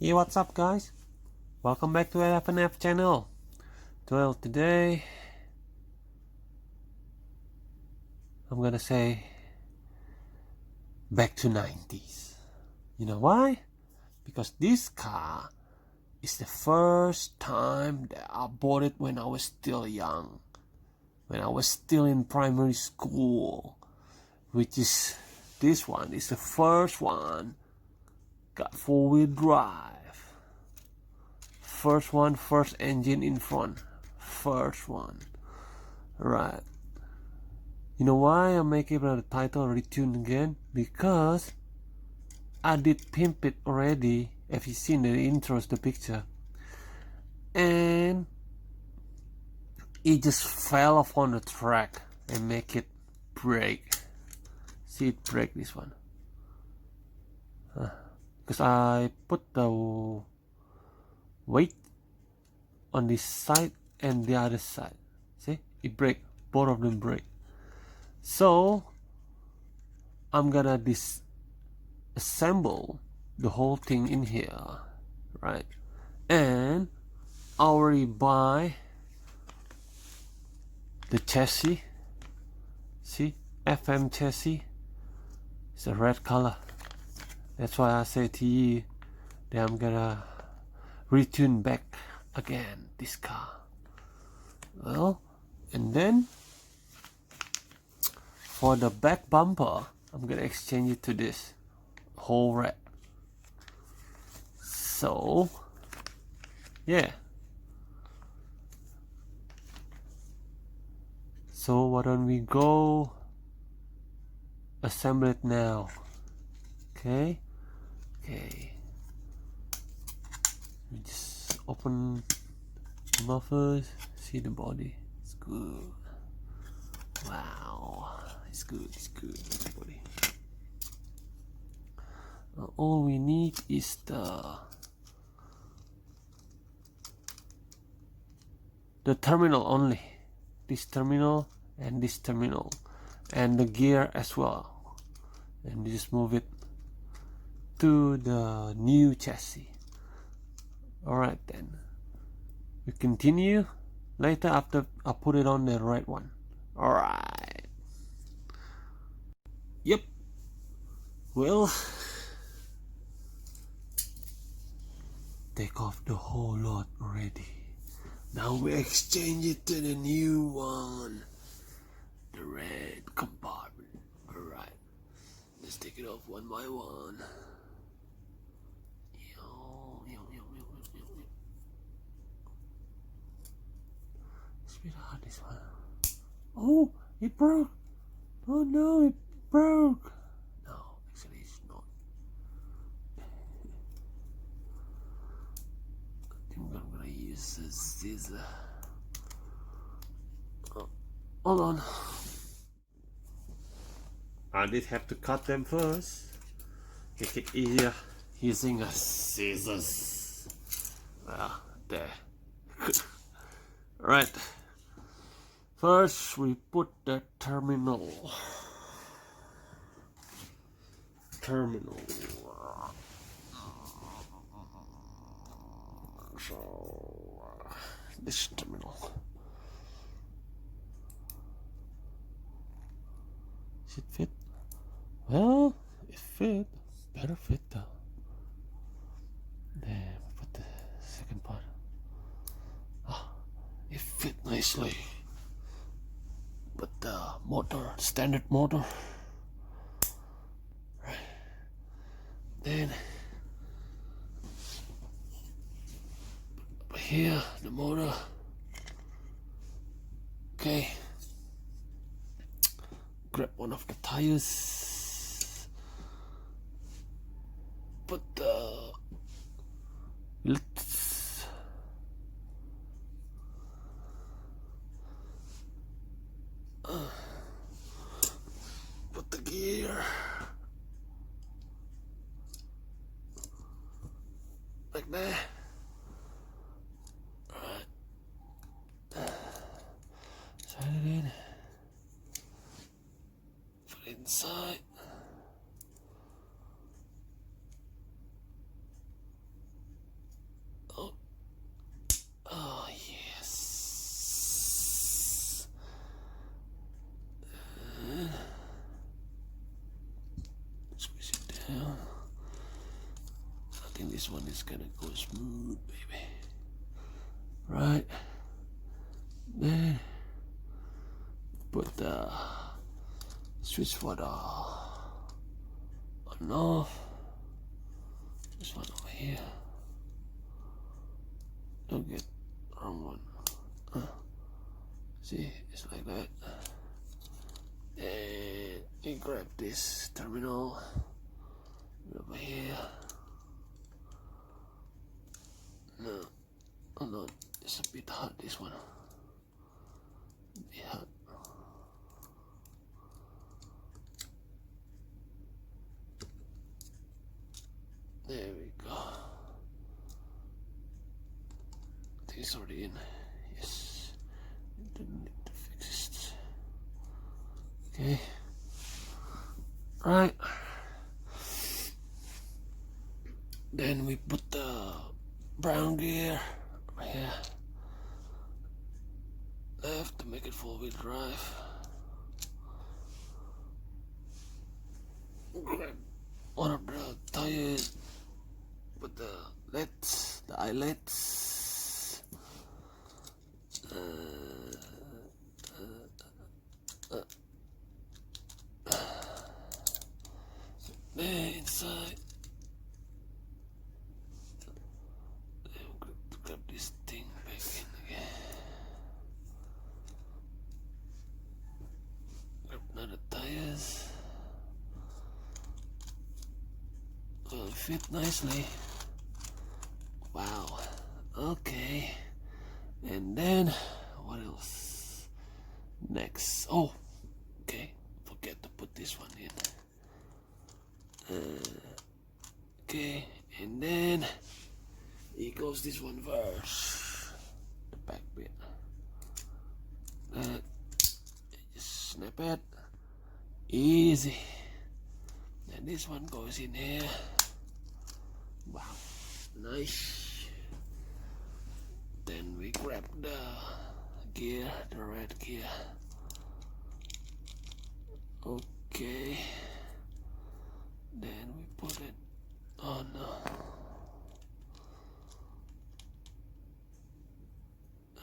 Hey, what's up guys? Welcome back to FNF channel. Well, today I'm gonna say back to 90s. You know why? Because this car is the first time that I bought it when I was still young. When I was still in primary school. Which is, this one is the first one. Got 4-wheel drive. First one, first engine in front. First one. Right. You know why I'm making the title Retune again? Because I did pimp it already. If you seen the intros, the picture. And it just fell off on the track and make it break. See it break, this one. Because I put the weight on this side and the other side. See, it break, both of them break. So I'm gonna disassemble the whole thing in here, right? And I already buy the chassis. See, FM chassis. It's a red color. That's why I say to you that I'm gonna retune back again this car. Well, and then for the back bumper, I'm gonna exchange it to this whole red. So yeah. So why don't we go assemble it now? Okay. We just open the mufflers, see the body. It's good. Wow, it's good. The body. All we need is the terminal only. This terminal and this terminal, and the gear as well. And you just move it to the new chassis. Alright then, we continue later after I put it on the right one. Alright. Yep. Well, take off the whole lot already. Now we exchange it to the new one. The red compartment. Alright. Let's take it off one by one. Sweetheart, this one. Oh, it broke. Oh no, it broke. No, actually it's not. I think I'm gonna use a scissor. Oh, hold on. I did have to cut them first. Make it easier using a scissors. There. Right. First, we put the terminal. So, this terminal. Does it fit? Well, it fit. Better fit though. Then we put the second part. It fit nicely. But the motor, standard motor. Right. Then here the motor. Okay. Grab one of the tires. Put the lights. Put the gear like that. Alright. Slide it in. Put it inside. this one is gonna go smooth, baby. Right. Then put the switch for the on off. This one over here. Don't get wrong one. See, it's like that. And you grab this terminal over here. No, hold on, it's a bit hot, this one. A bit hot. There we go. I think it's already in. Yes. Didn't need to fix it. Okay. Right. Then we put the brown gear right here. Left to make it 4-wheel drive. Grab one of the tires. Put the LEDs, the eyelets. There inside. Grab this thing back in again. Grab another tires. Will fit nicely. Wow. Okay. And then what else? Next. Oh, okay. Forget to put this one in. Okay, and then it goes this one first. The back bit. Just snap it. Easy. And this one goes in here. Wow, nice. Then we grab the gear, the red gear. Okay. Then we put it on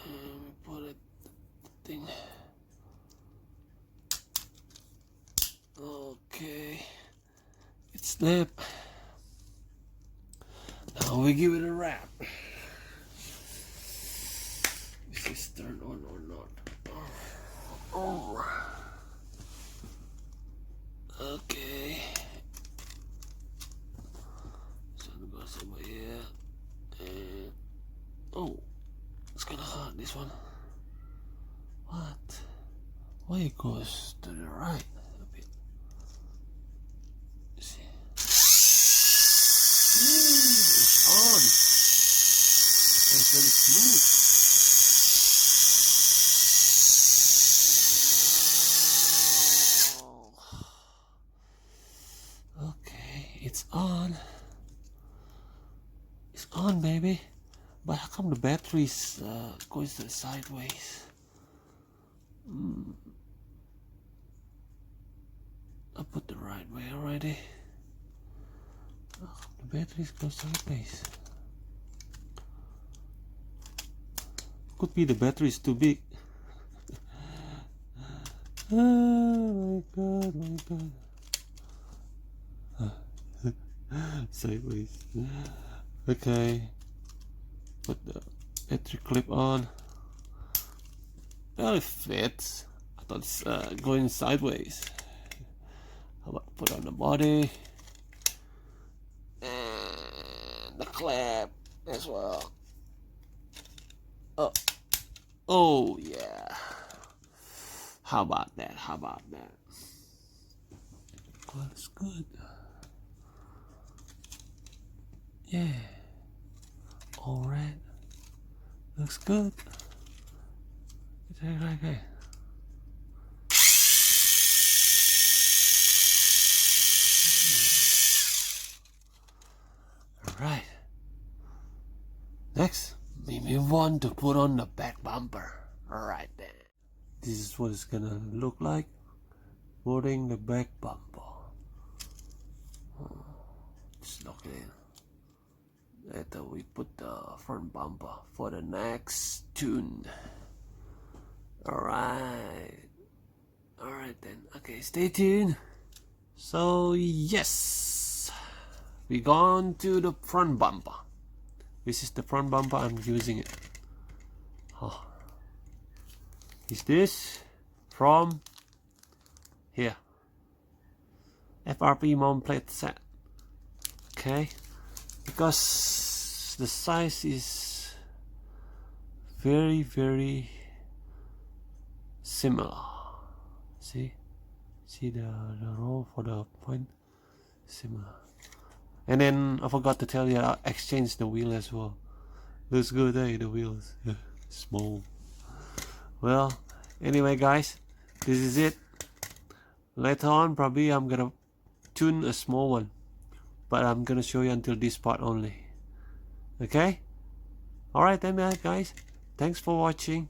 we put it thing. Okay, it's snapped. Now we give it a wrap. Is this turned on or not? Oh. Okay. So it goes over here. And oh, it's kinda hot, this one. What? Why it goes to the right a bit? See. It's on. It's very smooth. It's on. It's on, baby. But how come the battery's going sideways? I put the right way already. Oh, the battery's going sideways. Could be the battery's too big. Oh my god, sideways. Okay, put the battery clip on. Well, it fits. I thought it's going sideways. How about put on the body and the clip as well. Oh yeah. How about that? How about that? Well, it's good. Yeah. Alright. Looks good. Okay. Alright. Next, we move on to put on the back bumper. Alright then. This is what it's gonna look like. Putting the back bumper. Just lock it in. Later we put the front bumper for the next tune. Alright then, okay, stay tuned. So yes, we gone to the front bumper. This is the front bumper, I'm using it. Is this from here, FRP mount plate set. Okay, because the size is very similar. See the roll for the point, similar. And then I forgot to tell you, I exchanged the wheel as well. Looks good, eh? The wheels small. Well, anyway guys, this is it. Later on probably I'm gonna tune a small one, but I'm gonna show you until this part only. Okay, alright then guys, thanks for watching.